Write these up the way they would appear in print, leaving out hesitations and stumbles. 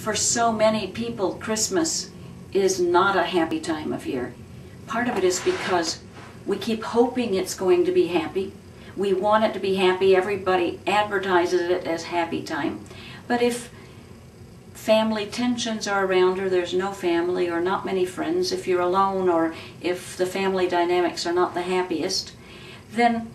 For so many people, Christmas is not a happy time of year. Part of it is because we keep hoping it's going to be happy. We want it to be happy. Everybody advertises it as happy time. But if family tensions are around, or there's no family or not many friends, if you're alone or if the family dynamics are not the happiest, then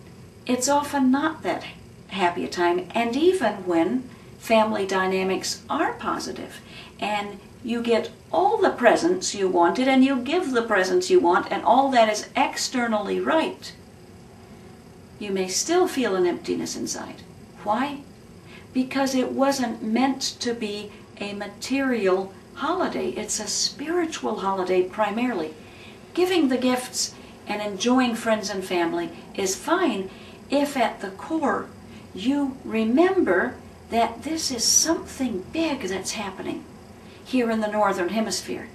it's often not that happy a time. And even when family dynamics are positive and you get all the presents you wanted and you give the presents you want and all that is externally right, you may still feel an emptiness inside. Why? Because it wasn't meant to be a material holiday. It's a spiritual holiday primarily. Giving the gifts and enjoying friends and family is fine if at the core you remember that this is something big that's happening here in the Northern Hemisphere.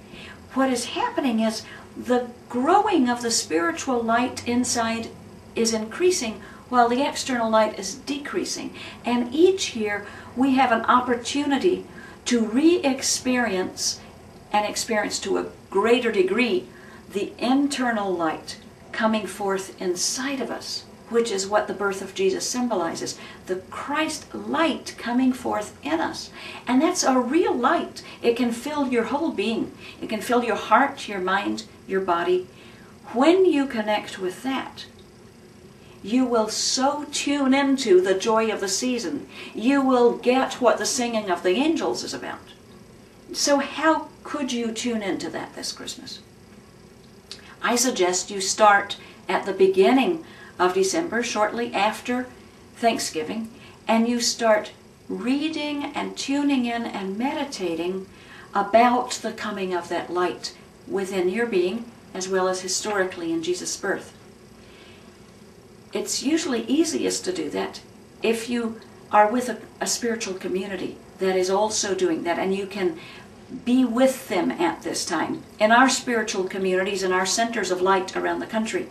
What is happening is the growing of the spiritual light inside is increasing while the external light is decreasing. And each year we have an opportunity to re-experience and experience to a greater degree the internal light coming forth inside of us, which is what the birth of Jesus symbolizes. The Christ light coming forth in us. And that's a real light. It can fill your whole being. It can fill your heart, your mind, your body. When you connect with that, you will so tune into the joy of the season. You will get what the singing of the angels is about. So how could you tune into that this Christmas? I suggest you start at the beginning of December, shortly after Thanksgiving, and you start reading and tuning in and meditating about the coming of that light within your being, as well as historically in Jesus' birth. It's usually easiest to do that if you are with a spiritual community that is also doing that, and you can be with them at this time. In our spiritual communities, in our centers of light around the country,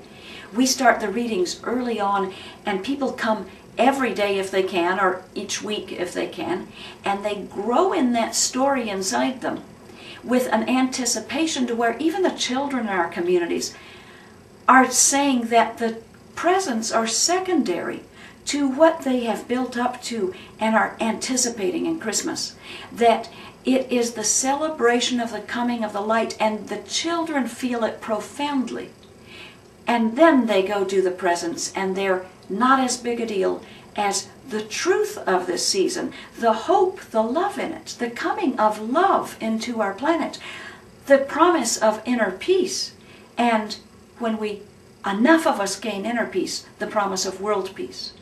we start the readings early on, and people come every day if they can, or each week if they can, and they grow in that story inside them with an anticipation to where even the children in our communities are saying that the presents are secondary to what they have built up to and are anticipating in Christmas. That it is the celebration of the coming of the light, and the children feel it profoundly. And then they go do the presents, and they're not as big a deal as the truth of this season, the hope, the love in it, the coming of love into our planet, the promise of inner peace, and when enough of us gain inner peace, the promise of world peace.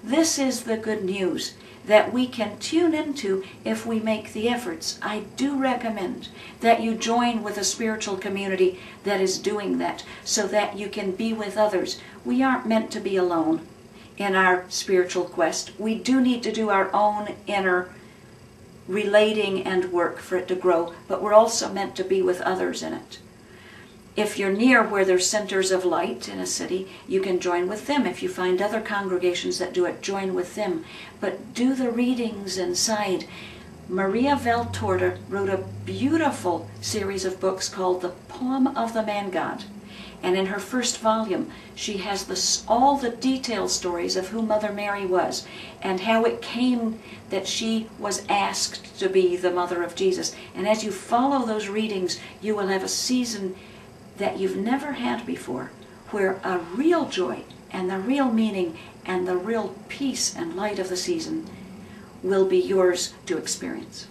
This is the good news that we can tune into if we make the efforts. I do recommend that you join with a spiritual community that is doing that, so that you can be with others. We aren't meant to be alone in our spiritual quest. We do need to do our own inner relating and work for it to grow, but we're also meant to be with others in it. If you're near where there's centers of light in a city, you can join with them. If you find other congregations that do it, join with them. But do the readings inside. Maria Valtorta wrote a beautiful series of books called The Poem of the Man-God. And in her first volume, she has all the detailed stories of who Mother Mary was and how it came that she was asked to be the mother of Jesus. And as you follow those readings, you will have a season that you've never had before, where a real joy and the real meaning and the real peace and light of the season will be yours to experience.